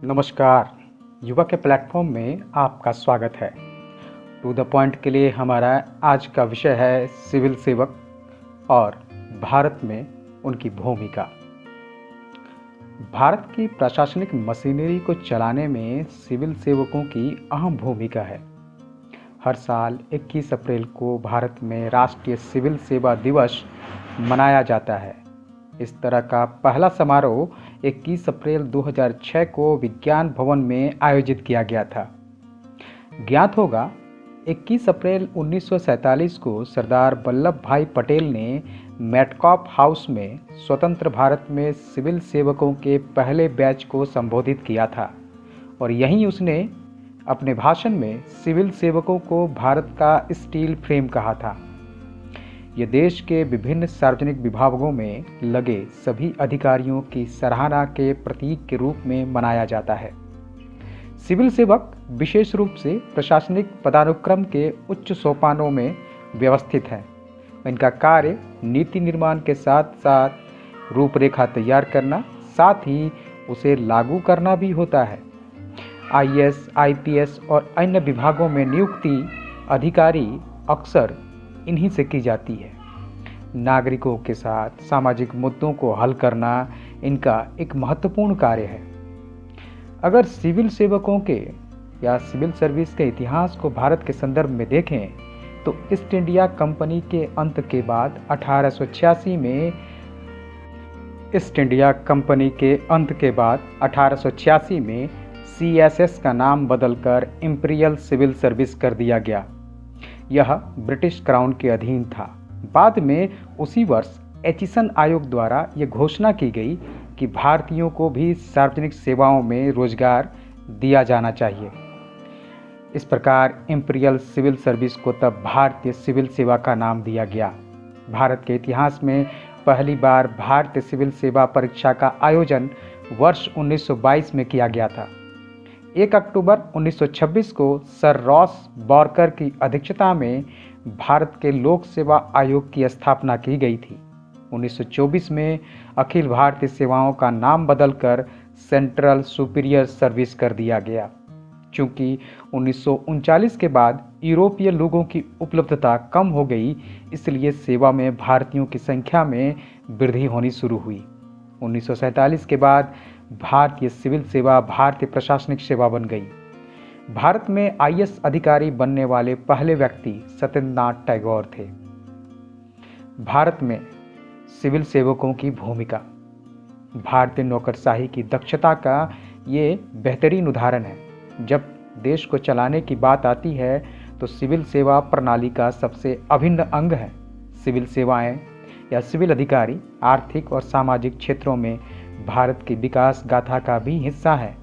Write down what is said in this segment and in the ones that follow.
नमस्कार। युवा के प्लेटफॉर्म में आपका स्वागत है। टू द पॉइंट के लिए हमारा आज का विषय है सिविल सेवक और भारत में उनकी भूमिका। भारत की प्रशासनिक मशीनरी को चलाने में सिविल सेवकों की अहम भूमिका है। हर साल 21 अप्रैल को भारत में राष्ट्रीय सिविल सेवा दिवस मनाया जाता है। इस तरह का पहला समारोह 21 अप्रैल 2006 को विज्ञान भवन में आयोजित किया गया था। ज्ञात होगा 21 अप्रैल 1947 को सरदार वल्लभ भाई पटेल ने मेटकॉप हाउस में स्वतंत्र भारत में सिविल सेवकों के पहले बैच को संबोधित किया था और यहीं उसने अपने भाषण में सिविल सेवकों को भारत का स्टील फ्रेम कहा था। ये देश के विभिन्न सार्वजनिक विभागों में लगे सभी अधिकारियों की सराहना के प्रतीक के रूप में मनाया जाता है। सिविल सेवक विशेष रूप से प्रशासनिक पदानुक्रम के उच्च सोपानों में व्यवस्थित हैं। इनका कार्य नीति निर्माण के साथ साथ रूपरेखा तैयार करना, साथ ही उसे लागू करना भी होता है। आईएएस, आईपीएस और अन्य विभागों में नियुक्ति अधिकारी अक्सर इन्हीं से की जाती है। नागरिकों के साथ सामाजिक मुद्दों को हल करना इनका एक महत्वपूर्ण कार्य है। अगर सिविल सेवकों के या सिविल सर्विस के इतिहास को भारत के संदर्भ में देखें तो ईस्ट इंडिया कंपनी के अंत के बाद 1886 में सीएसएस का नाम बदलकर इंपीरियल सिविल सर्विस कर दिया गया। यह ब्रिटिश क्राउन के अधीन था। बाद में उसी वर्ष एचिसन आयोग द्वारा यह घोषणा की गई कि भारतीयों को भी सार्वजनिक सेवाओं में रोजगार दिया जाना चाहिए। इस प्रकार इंपीरियल सिविल सर्विस को तब भारतीय सिविल सेवा का नाम दिया गया। भारत के इतिहास में पहली बार भारतीय सिविल सेवा परीक्षा का आयोजन वर्ष 1922 में किया गया था। 1 अक्टूबर 1926 को सर रॉस बॉर्कर की अध्यक्षता में भारत के लोक सेवा आयोग की स्थापना की गई थी। 1924 में अखिल भारतीय सेवाओं का नाम बदलकर सेंट्रल सुपीरियर सर्विस कर दिया गया। चूंकि 1939 के बाद यूरोपीय लोगों की उपलब्धता कम हो गई, इसलिए सेवा में भारतीयों की संख्या में वृद्धि होनी शुरू हुई। 1947 के बाद भारतीय सिविल सेवा भारतीय प्रशासनिक सेवा बन गई। भारत में आईएएस अधिकारी बनने वाले पहले व्यक्ति सत्येंद्रनाथ टैगोर थे। भारत में सिविल सेवकों की भूमिका। भारतीय नौकरशाही की दक्षता का ये बेहतरीन उदाहरण है। जब देश को चलाने की बात आती है तो सिविल सेवा प्रणाली का सबसे अभिन्न अंग है। सिविल सेवाएं या सिविल अधिकारी आर्थिक और सामाजिक क्षेत्रों में भारत की विकास गाथा का भी हिस्सा है।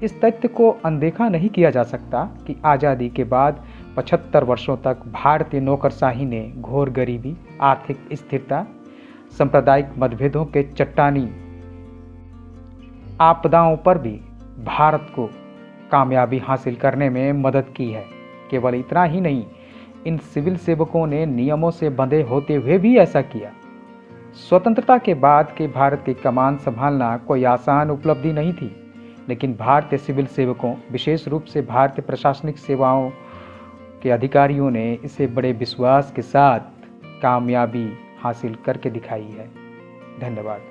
इस तथ्य को अनदेखा नहीं किया जा सकता कि आज़ादी के बाद 75 वर्षों तक भारतीय नौकरशाही ने घोर गरीबी, आर्थिक स्थिरता, सांप्रदायिक मतभेदों के चट्टानी आपदाओं पर भी भारत को कामयाबी हासिल करने में मदद की है। केवल इतना ही नहीं, इन सिविल सेवकों ने नियमों से बंधे होते हुए भी ऐसा किया। स्वतंत्रता के बाद के भारत की कमान संभालना कोई आसान उपलब्धि नहीं थी, लेकिन भारतीय सिविल सेवकों, विशेष रूप से भारतीय प्रशासनिक सेवाओं के अधिकारियों ने इसे बड़े विश्वास के साथ कामयाबी हासिल करके दिखाई है। धन्यवाद।